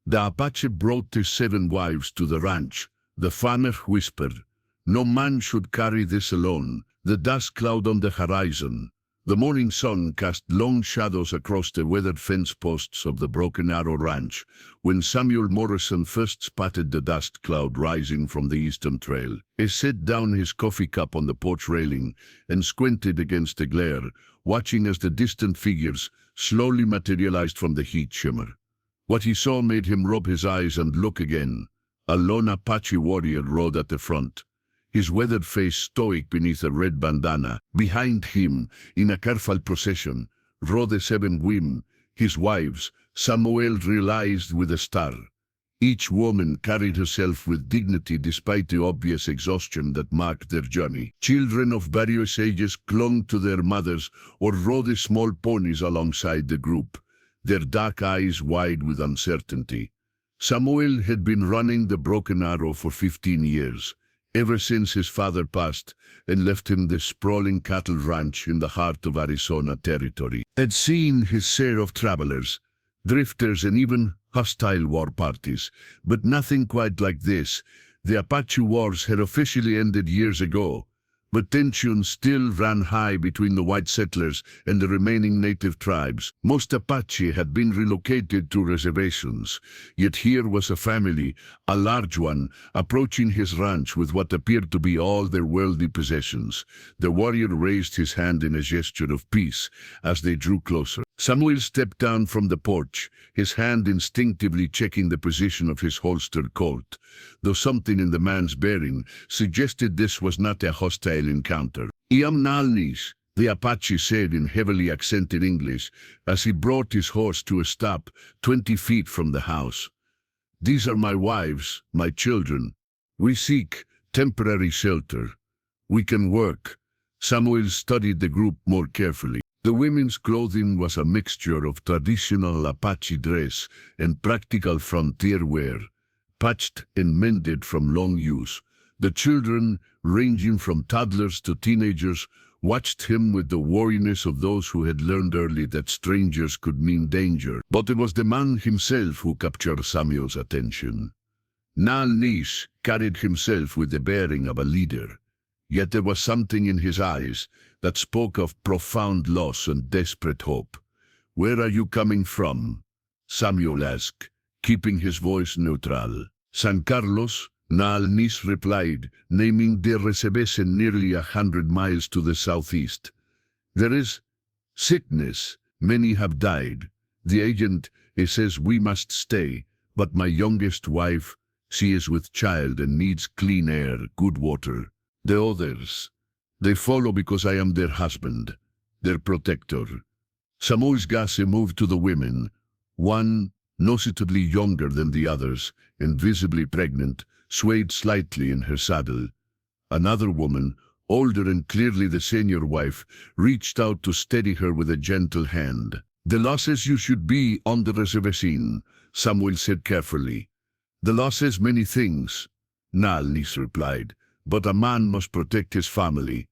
The Apache brought his 7 wives to the ranch. The farmer whispered, "No man should carry this alone." The dust cloud on the horizon. The morning sun cast long shadows across the weathered fence posts of the Broken Arrow Ranch. When Samuel Morrison first spotted the dust cloud rising from the eastern trail, he set down his coffee cup on the porch railing and squinted against the glare, watching as the distant figures slowly materialized from the heat shimmer. What he saw made him rub his eyes and look again. A lone Apache warrior rode at the front, his weathered face stoic beneath a red bandana. Behind him, in a careful procession, rode the 7 women, his wives. Samuel realized with a start. Each woman carried herself with dignity despite the obvious exhaustion that marked their journey. Children of various ages clung to their mothers or rode small ponies alongside the group, their dark eyes wide with uncertainty. Samuel had been running the Broken Arrow for 15 years. Ever since his father passed and left him the sprawling cattle ranch in the heart of Arizona territory, had seen his share of travelers, drifters, and even hostile war parties, but nothing quite like this. The Apache Wars had officially ended years ago, but tensions still ran high between the white settlers and the remaining native tribes. Most Apache had been relocated to reservations, yet here was a family, a large one, approaching his ranch with what appeared to be all their worldly possessions. The warrior raised his hand in a gesture of peace as they drew closer. Samuel stepped down from the porch, his hand instinctively checking the position of his holstered Colt, though something in the man's bearing suggested this was not a hostile encounter. "Iam Nalnis," the Apache said in heavily accented English as he brought his horse to a stop 20 feet from the house. "These are my wives, my children. We seek temporary shelter. We can work." Samuel studied the group more carefully. The women's clothing was a mixture of traditional Apache dress and practical frontier wear, patched and mended from long use. The children, ranging from toddlers to teenagers, watched him with the wariness of those who had learned early that strangers could mean danger. But it was the man himself who captured Samuel's attention. Nal Nish carried himself with the bearing of a leader, yet there was something in his eyes that spoke of profound loss and desperate hope. "Where are you coming from?" Samuel asked, keeping his voice neutral. "San Carlos," Nal Nish replied, naming their reservation nearly 100 miles to the southeast. "There is sickness. Many have died. The agent, he says we must stay, but my youngest wife, she is with child and needs clean air, good water. The others, they follow because I am their husband, their protector." Samuel's gaze moved to the women. One, noticeably younger than the others, and visibly pregnant, swayed slightly in her saddle. Another woman, older and clearly the senior wife, reached out to steady her with a gentle hand. "The law says you should be on the reservation," Samuel said carefully. "The law says many things," Nal Nish replied, "but a man must protect his family.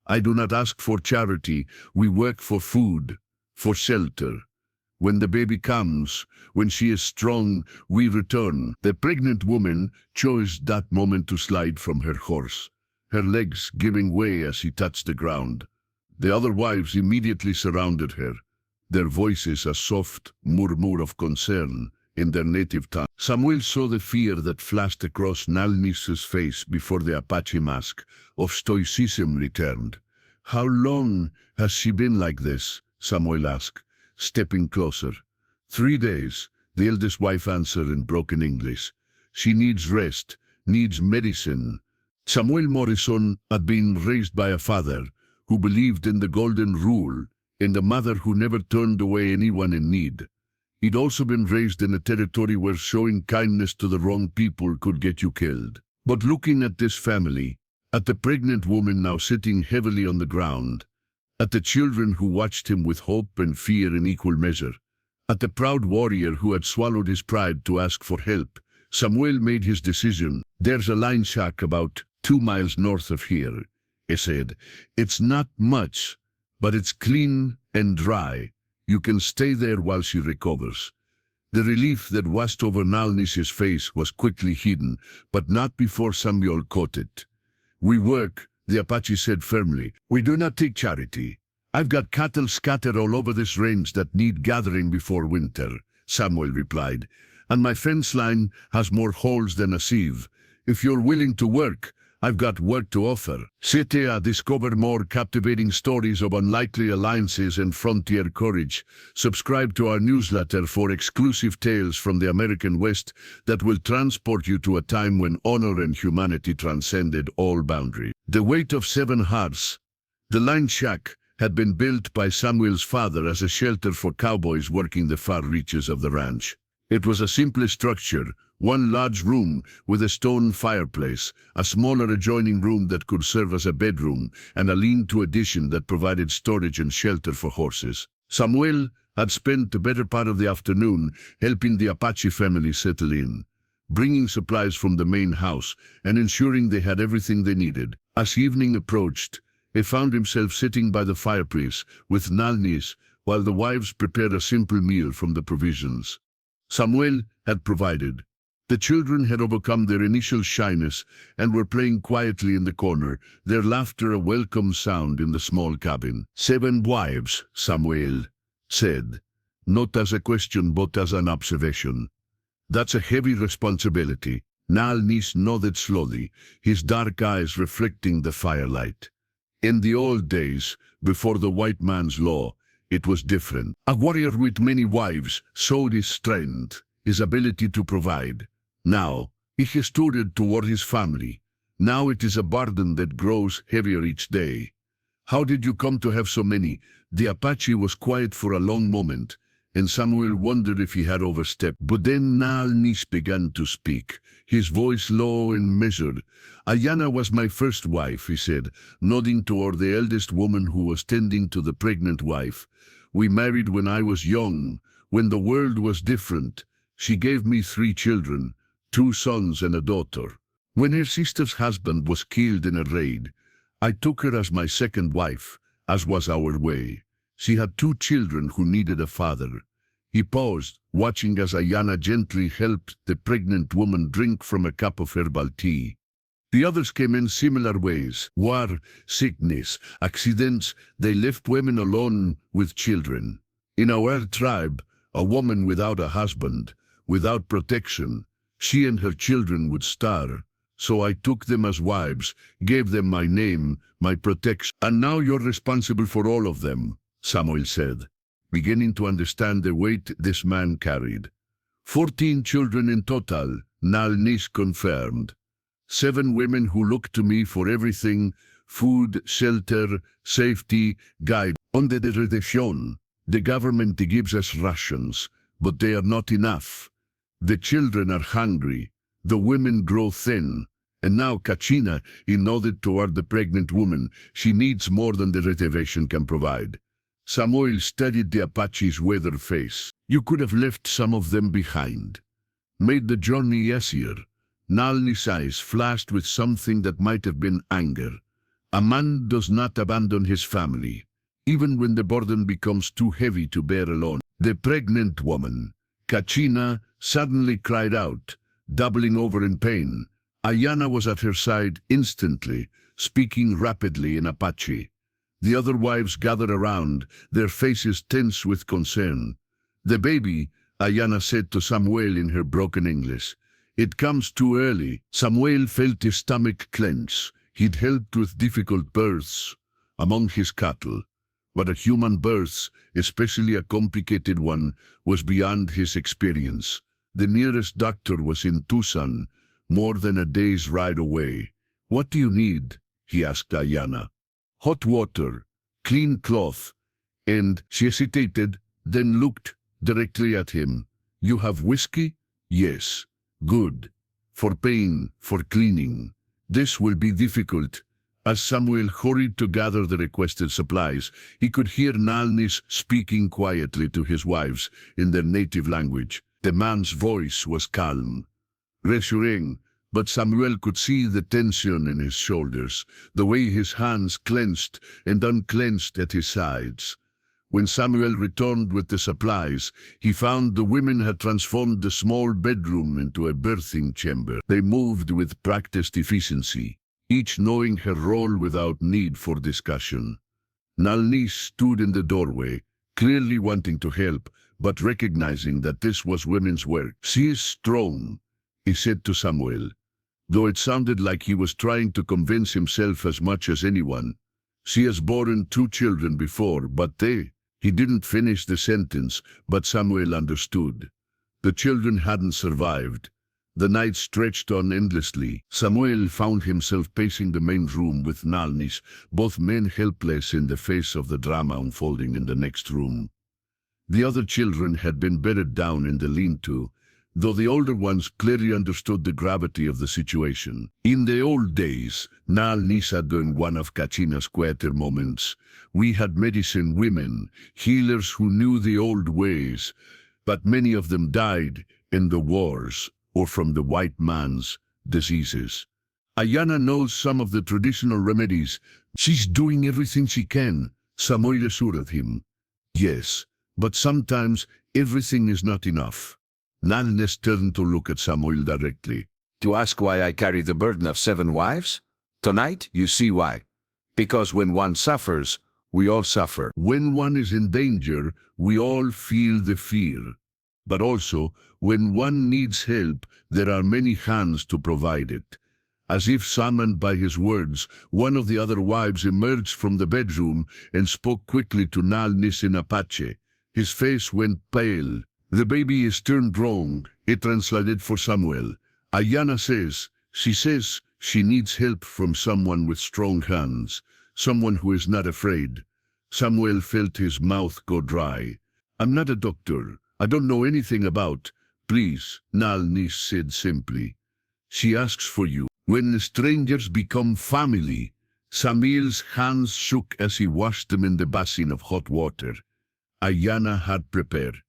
I do not ask for charity. We work for food, for shelter. When the baby comes, when she is strong, we return." The pregnant woman chose that moment to slide from her horse, her legs giving way as she touched the ground. The other wives immediately surrounded her, their voices a soft murmur of concern in their native tongue. Samuel saw the fear that flashed across Nal Nish's face before the Apache mask of stoicism returned. "How long has she been like this?" Samuel asked, stepping closer. 3 days, the eldest wife answered in broken English. "She needs rest, needs medicine." Samuel Morrison had been raised by a father who believed in the golden rule, and a mother who never turned away anyone in need. He'd also been raised in a territory where showing kindness to the wrong people could get you killed. But looking at this family, at the pregnant woman now sitting heavily on the ground, at the children who watched him with hope and fear in equal measure, at the proud warrior who had swallowed his pride to ask for help, Samuel made his decision. "There's a line shack about 2 miles north of here," he said. "It's not much, but it's clean and dry. You can stay there while she recovers." The relief that washed over Nalnis's face was quickly hidden, but not before Samuel caught it. "We work," the Apache said firmly. "We do not take charity. I've got cattle scattered all over this range that need gathering before winter," Samuel replied. "And my fence line has more holes than a sieve. If you're willing to work, I've got work to offer." CTA discover more captivating stories of unlikely alliances and frontier courage. Subscribe to our newsletter for exclusive tales from the American West that will transport you to a time when honor and humanity transcended all boundary. The Weight of 7 Hearts. The line shack had been built by Samuel's father as a shelter for cowboys working the far reaches of the ranch. It was a simple structure, one large room with a stone fireplace, a smaller adjoining room that could serve as a bedroom, and a lean-to addition that provided storage and shelter for horses. Samuel had spent the better part of the afternoon helping the Apache family settle in, bringing supplies from the main house and ensuring they had everything they needed. As evening approached, he found himself sitting by the fireplace with Nalnis while the wives prepared a simple meal from the provisions Samuel had provided. The children had overcome their initial shyness and were playing quietly in the corner, their laughter a welcome sound in the small cabin. 7 wives, Samuel said, not as a question but as an observation. That's a heavy responsibility. Nalnis nodded slowly, his dark eyes reflecting the firelight. In the old days, before the white man's law, it was different. A warrior with many wives showed his strength, his ability to provide. Now, he has stewarded toward his family. Now it is a burden that grows heavier each day. How did you come to have so many? The Apache was quiet for a long moment, and Samuel wondered if he had overstepped. But then Nalnis began to speak, his voice low and measured. "Ayana was my first wife," he said, nodding toward the eldest woman who was tending to the pregnant wife. "We married when I was young, when the world was different. She gave me 3 children, 2 sons and a daughter. When her sister's husband was killed in a raid, I took her as my second wife, as was our way. She had 2 children who needed a father." He paused, watching as Ayana gently helped the pregnant woman drink from a cup of herbal tea. The others came in similar ways. War, sickness, accidents, they left women alone with children. In our tribe, a woman without a husband, without protection, she and her children would starve. So I took them as wives, gave them my name, my protection. "And now you're responsible for all of them," Samuel said, beginning to understand the weight this man carried. 14 children in total, Nalnis confirmed. 7 women who looked to me for everything: food, shelter, safety, guide. On the reservation, the government gives us rations, but they are not enough. The children are hungry, the women grow thin, and now Kachina, he nodded toward the pregnant woman, she needs more than the reservation can provide. Samuel studied the Apache's weathered face. "You could have left some of them behind, made the journey easier." Nalni's eyes flashed with something that might have been anger. A man does not abandon his family, even when the burden becomes too heavy to bear alone. The pregnant woman, Kachina, suddenly cried out, doubling over in pain. Ayana was at her side instantly, speaking rapidly in Apache. The other wives gathered around, their faces tense with concern. "The baby," Ayana said to Samuel in her broken English. "It comes too early." Samuel felt his stomach clench. He'd helped with difficult births among his cattle, but a human birth, especially a complicated one, was beyond his experience. The nearest doctor was in Tucson, more than a day's ride away. "What do you need?" he asked Ayana. "Hot water, clean cloth," and she hesitated, then looked directly at him. "You have whiskey?" "Yes." "Good. For pain, for cleaning." This will be difficult. As Samuel hurried to gather the requested supplies, he could hear Nalnis speaking quietly to his wives in their native language. The man's voice was calm, reassuring, but Samuel could see the tension in his shoulders, the way his hands clenched and unclenched at his sides. When Samuel returned with the supplies, he found the women had transformed the small bedroom into a birthing chamber. They moved with practiced efficiency, each knowing her role without need for discussion. Nalnis stood in the doorway, clearly wanting to help, but recognizing that this was women's work. "She is strong," he said to Samuel, though it sounded like he was trying to convince himself as much as anyone. "She has borne 2 children before, but they—" He didn't finish the sentence, but Samuel understood. The children hadn't survived. The night stretched on endlessly. Samuel found himself pacing the main room with Nalnis, both men helpless in the face of the drama unfolding in the next room. The other children had been bedded down in the lean-to, though the older ones clearly understood the gravity of the situation. In the old days, Nalnis had been one of Kachina's quieter moments. We had medicine women, healers who knew the old ways, but many of them died in the wars or from the white man's diseases. Ayana knows some of the traditional remedies. She's doing everything she can, Samuel assured him. Yes, but sometimes everything is not enough. Nalnis turned to look at Samuel directly. To ask why I carry the burden of 7 wives? Tonight, you see why. Because when one suffers, we all suffer. When one is in danger, we all feel the fear. But also, when one needs help, there are many hands to provide it. As if summoned by his words, one of the other wives emerged from the bedroom and spoke quickly to Nalnis in Apache. His face went pale. "The baby is turned wrong," it translated for Samuel. "Ayana says she needs help from someone with strong hands, someone who is not afraid." Samuel felt his mouth go dry. "I'm not a doctor. I don't know anything about—" "Please," Nalnis said simply. "She asks for you." When the strangers become family, Samuel's hands shook as he washed them in the basin of hot water Ayana had prepared.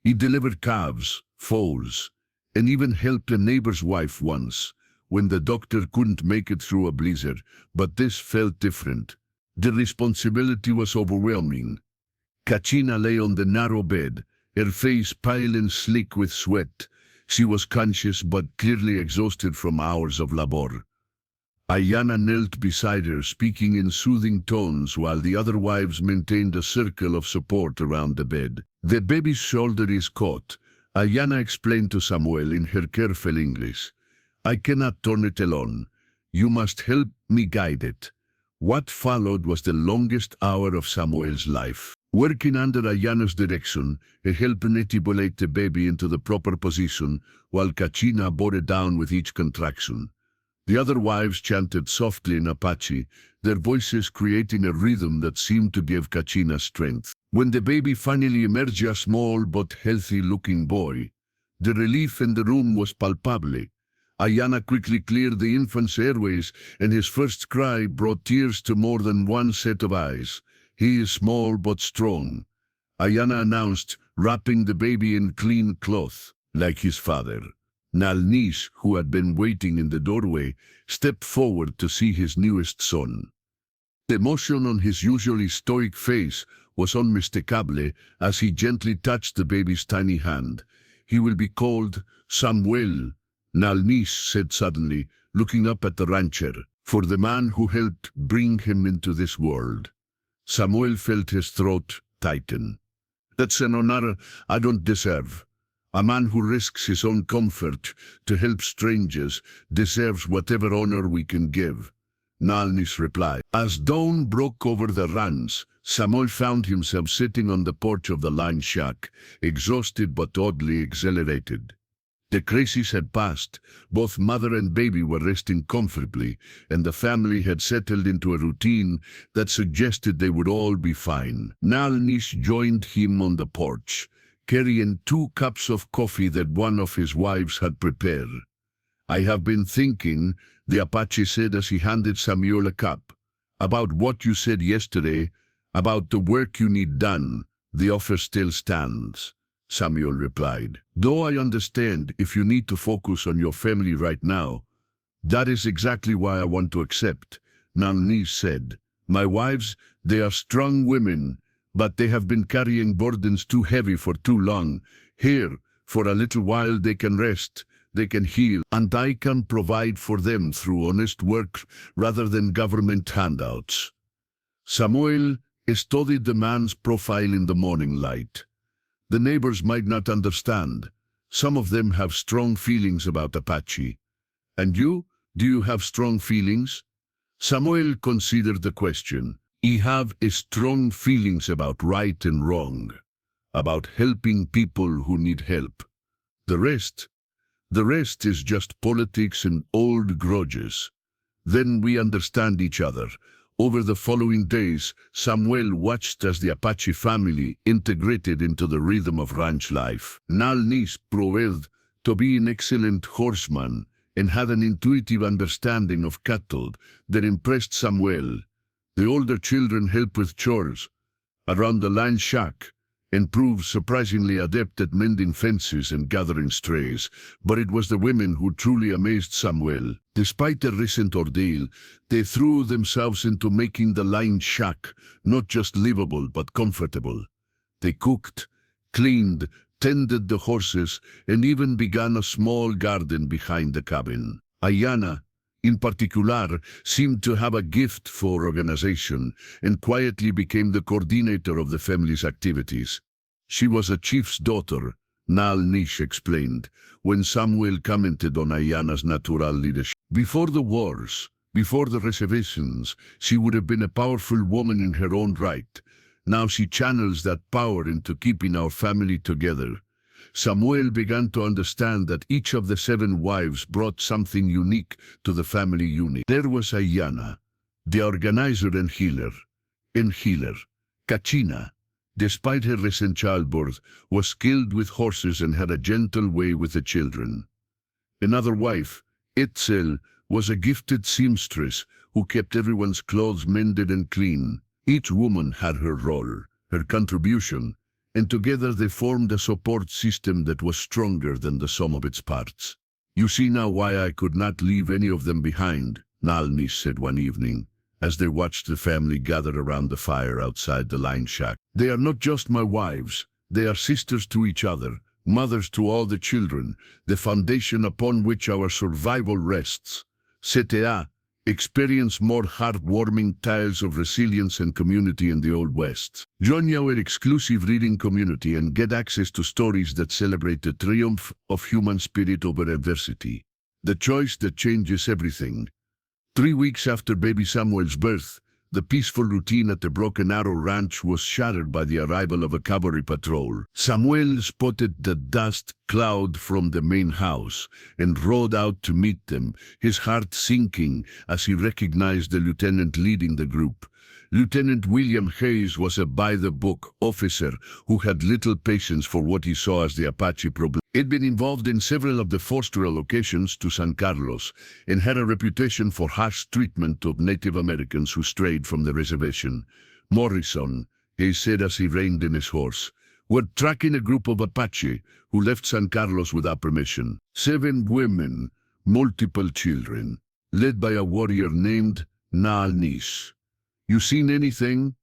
He delivered calves, foals, and even helped a neighbor's wife once, when the doctor couldn't make it through a blizzard, but this felt different. The responsibility was overwhelming. Kachina lay on the narrow bed, her face pale and slick with sweat. She was conscious but clearly exhausted from hours of labor. Ayana knelt beside her, speaking in soothing tones while the other wives maintained a circle of support around the bed. "The baby's shoulder is caught," Ayana explained to Samuel in her careful English. "I cannot turn it alone. You must help me guide it." What followed was the longest hour of Samuel's life. Working under Ayana's direction, he helped manipulate the baby into the proper position, while Kachina bore it down with each contraction. The other wives chanted softly in Apache, their voices creating a rhythm that seemed to give Kachina strength. When the baby finally emerged, a small but healthy-looking boy, the relief in the room was palpable. Ayana quickly cleared the infant's airways, and his first cry brought tears to more than one set of eyes. "He is small but strong," Ayana announced, wrapping the baby in clean cloth, like his father. Nalnis, who had been waiting in the doorway, stepped forward to see his newest son. The emotion on his usually stoic face was unmistakable as he gently touched the baby's tiny hand. "He will be called Samuel," Nalnis said suddenly, looking up at the rancher, "for the man who helped bring him into this world." Samuel felt his throat tighten. "That's an honor I don't deserve. A man who risks his own comfort to help strangers deserves whatever honor we can give," Nalnis replied. As dawn broke over the ranch, Samuel found himself sitting on the porch of the line shack, exhausted but oddly exhilarated. The crisis had passed, both mother and baby were resting comfortably, and the family had settled into a routine that suggested they would all be fine. Nalnis joined him on the porch, carrying 2 cups of coffee that one of his wives had prepared. "I have been thinking," the Apache said as he handed Samuel a cup, "about what you said yesterday, about the work you need done. The offer still stands," Samuel replied. "Though I understand if you need to focus on your family right now, that is exactly why I want to accept," Nalnis said. "My wives, they are strong women, but they have been carrying burdens too heavy for too long. Here, for a little while they can rest, they can heal, and I can provide for them through honest work rather than government handouts. Samuel studied the man's profile in the morning light. The neighbors might not understand. Some of them have strong feelings about Apache. And you? Do you have strong feelings? Samuel considered the question. I have strong feelings about right and wrong, about helping people who need help. The rest is just politics and old grudges. Then we understand each other. Over the following days, Samuel watched as the Apache family integrated into the rhythm of ranch life. Nalnis proved to be an excellent horseman and had an intuitive understanding of cattle that impressed Samuel. The older children helped with chores around the land shack and proved surprisingly adept at mending fences and gathering strays, but it was the women who truly amazed Samuel. Despite the recent ordeal, they threw themselves into making the line shack not just livable but comfortable. They cooked, cleaned, tended the horses, and even began a small garden behind the cabin. Ayana, in particular, seemed to have a gift for organization and quietly became the coordinator of the family's activities. She was a chief's daughter, Nal Nish explained, when Samuel commented on Ayana's natural leadership. Before the wars, before the reservations, she would have been a powerful woman in her own right. Now she channels that power into keeping our family together. Samuel began to understand that each of the 7 wives brought something unique to the family unit. There was Ayana, the organizer and healer. Kachina, despite her recent childbirth, was skilled with horses and had a gentle way with the children. Another wife, Itzel, was a gifted seamstress who kept everyone's clothes mended and clean. Each woman had her role, her contribution, and together they formed a support system that was stronger than the sum of its parts. You see now why I could not leave any of them behind, Nalnis said one evening, as they watched the family gather around the fire outside the line shack. They are not just my wives, they are sisters to each other, mothers to all the children, the foundation upon which our survival rests. CTA experience more heartwarming tales of resilience and community in the Old West. Join our exclusive reading community and get access to stories that celebrate the triumph of human spirit over adversity. The choice that changes everything. 3 weeks after baby Samuel's birth, the peaceful routine at the Broken Arrow Ranch was shattered by the arrival of a cavalry patrol. Samuel spotted the dust cloud from the main house and rode out to meet them, his heart sinking as he recognized the lieutenant leading the group. Lieutenant William Hayes was a by-the-book officer who had little patience for what he saw as the Apache problem. He'd been involved in several of the forced relocations to San Carlos and had a reputation for harsh treatment of Native Americans who strayed from the reservation. Morrison, he said as he reined in his horse, were tracking a group of Apache who left San Carlos without permission. 7 women, multiple children, led by a warrior named Nalnis. You seen anything?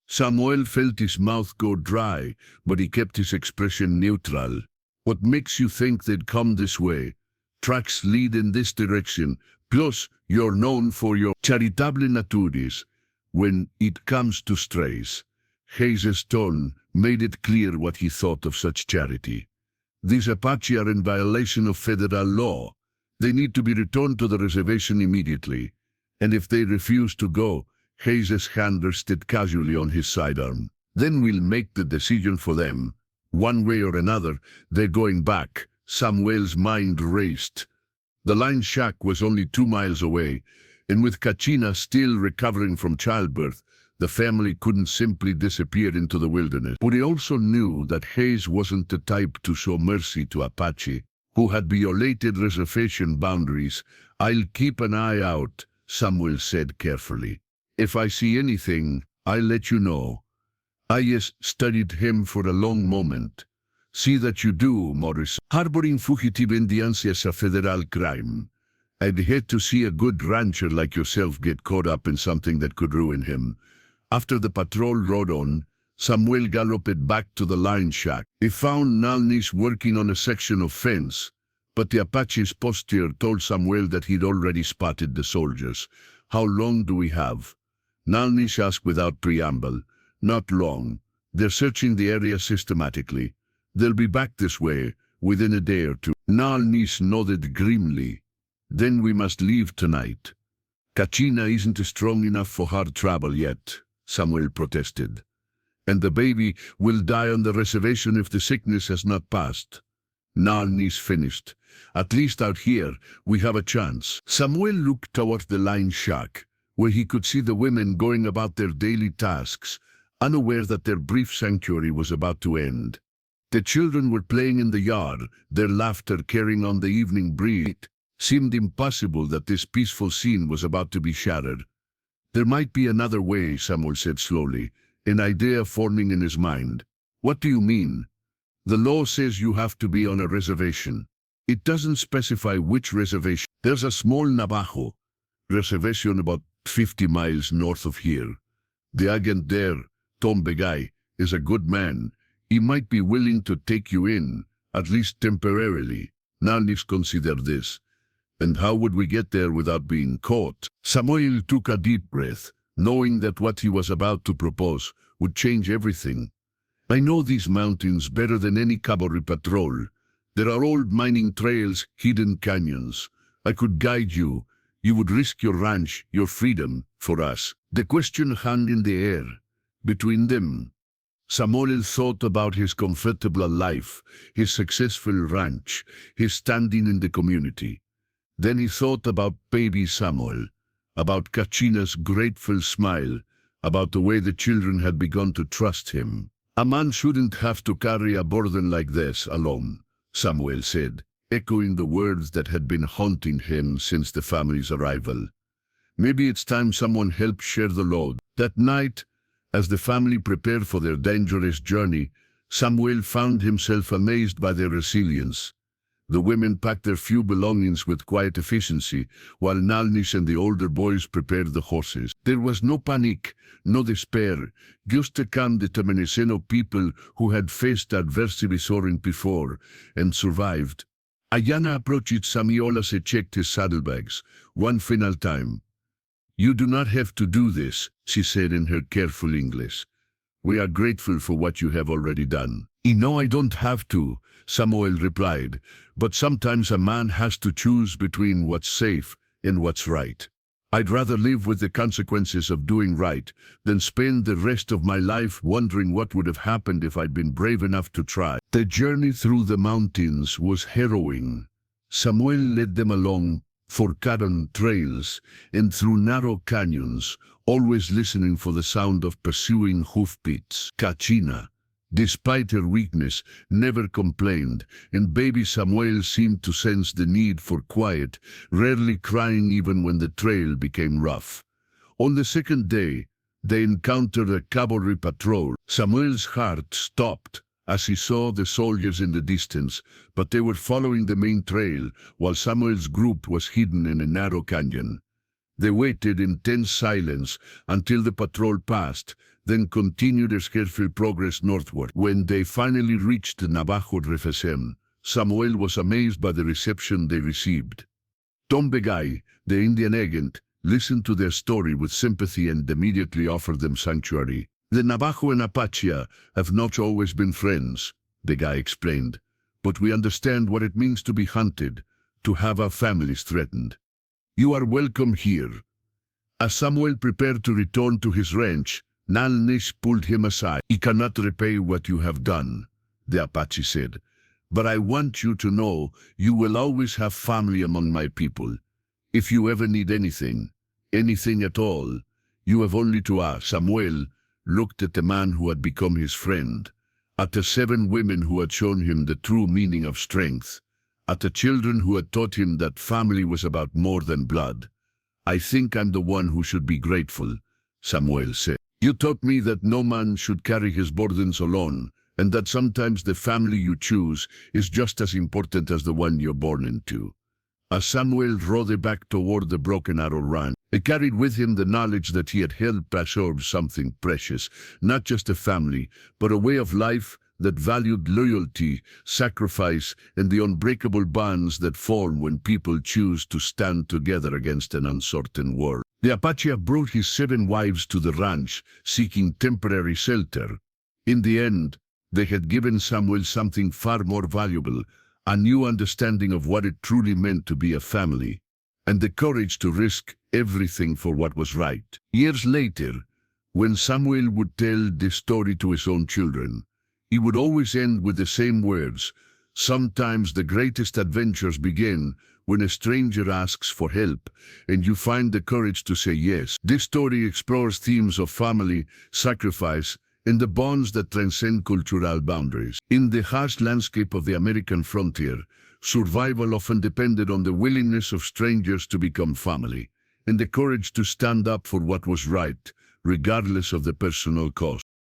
Samuel felt his mouth go dry, but he kept his expression neutral. What makes you think they'd come this way? Tracks lead in this direction, plus you're known for your charitable natures. When it comes to strays, Hayes' tone made it clear what he thought of such charity. These Apache are in violation of federal law. They need to be returned to the reservation immediately. And if they refuse to go, Hayes' hand rested casually on his sidearm. Then we'll make the decision for them. One way or another, they're going back. Samuel's mind raced. The line shack was only 2 miles away, and with Kachina still recovering from childbirth, the family couldn't simply disappear into the wilderness. But he also knew that Hayes wasn't the type to show mercy to Apache, who had violated reservation boundaries. I'll keep an eye out, Samuel said carefully. If I see anything, I'll let you know. Hayes studied him for a long moment. See that you do, Morris. Harboring fugitive Indians is a federal crime. I'd hate to see a good rancher like yourself get caught up in something that could ruin him. After the patrol rode on, Samuel galloped back to the lion shack. He found Nalnis working on a section of fence, but the Apache's posture told Samuel that he'd already spotted the soldiers. "How long do we have?" Nalnis asked without preamble. "Not long. They're searching the area systematically. They'll be back this way within a day or two." Nalnis nodded grimly. "Then we must leave tonight." "Kachina isn't strong enough for hard travel yet," Samuel protested. "And the baby will die on the reservation if the sickness has not passed." Nalnis finished. "At least out here, we have a chance." Samuel looked toward the lion shack, where he could see the women going about their daily tasks, unaware that their brief sanctuary was about to end. The children were playing in the yard, their laughter carrying on the evening breeze. It seemed impossible that this peaceful scene was about to be shattered. "There might be another way," Samuel said slowly, an idea forming in his mind. "What do you mean?" "The law says you have to be on a reservation. It doesn't specify which reservation. There's a small Navajo reservation about 50 miles north of here. The agent there, Tom Begay, is a good man. He might be willing to take you in, at least temporarily." Nalnis considered this. "And how would we get there without being caught?" Samuel took a deep breath, knowing that what he was about to propose would change everything. "I know these mountains better than any cavalry patrol. There are old mining trails, hidden canyons. I could guide you. You would risk your ranch, your freedom, for us." The question hung in the air. Between them, Samuel thought about his comfortable life, his successful ranch, his standing in the community. Then he thought about baby Samuel, about Kachina's grateful smile, about the way the children had begun to trust him. "A man shouldn't have to carry a burden like this alone," Samuel said, echoing the words that had been haunting him since the family's arrival. "Maybe it's time someone helped share the load." That night, as the family prepared for their dangerous journey, Samuel found himself amazed by their resilience. The women packed their few belongings with quiet efficiency, while Nalnis and the older boys prepared the horses. There was no panic, no despair, just a calm determination of people who had faced adversity soaring before and survived. Ayana approached Samuel as he checked his saddlebags, one final time. "You do not have to do this," she said in her careful English. "We are grateful for what you have already done." "No, I don't have to," Samuel replied, "but sometimes a man has to choose between what's safe and what's right. I'd rather live with the consequences of doing right than spend the rest of my life wondering what would have happened if I'd been brave enough to try." The journey through the mountains was harrowing. Samuel led them along forgotten trails and through narrow canyons, always listening for the sound of pursuing hoofbeats. Kachina, despite her weakness, never complained, and baby Samuel seemed to sense the need for quiet, rarely crying even when the trail became rough. On the second day, they encountered a cavalry patrol. Samuel's heart stopped as he saw the soldiers in the distance, but they were following the main trail, while Samuel's group was hidden in a narrow canyon. They waited in tense silence until the patrol passed, then continued their careful progress northward. When they finally reached the Navajo reservation, Samuel was amazed by the reception they received. Tom Begay, the Indian agent, listened to their story with sympathy and immediately offered them sanctuary. "The Navajo and Apache have not always been friends," Begay explained, "but we understand what it means to be hunted, to have our families threatened. You are welcome here." As Samuel prepared to return to his ranch, Nalnis pulled him aside. "I cannot repay what you have done," the Apache said, "but I want you to know you will always have family among my people. If you ever need anything, anything at all, you have only to ask." Samuel looked at the man who had become his friend, at the 7 women who had shown him the true meaning of strength, at the children who had taught him that family was about more than blood. "I think I'm the one who should be grateful," Samuel said. "You taught me that no man should carry his burdens alone, and that sometimes the family you choose is just as important as the one you're born into." As Samuel rode back toward the Broken Arrow Ranch, he carried with him the knowledge that he had helped preserve something precious, not just a family, but a way of life that valued loyalty, sacrifice, and the unbreakable bonds that form when people choose to stand together against an uncertain world. The Apache brought his 7 wives to the ranch, seeking temporary shelter. In the end, they had given Samuel something far more valuable, a new understanding of what it truly meant to be a family, and the courage to risk everything for what was right. Years later, when Samuel would tell this story to his own children, he would always end with the same words: sometimes the greatest adventures begin when a stranger asks for help, and you find the courage to say yes. This story explores themes of family, sacrifice, and the bonds that transcend cultural boundaries. In the harsh landscape of the American frontier, survival often depended on the willingness of strangers to become family, and the courage to stand up for what was right, regardless of the personal cost.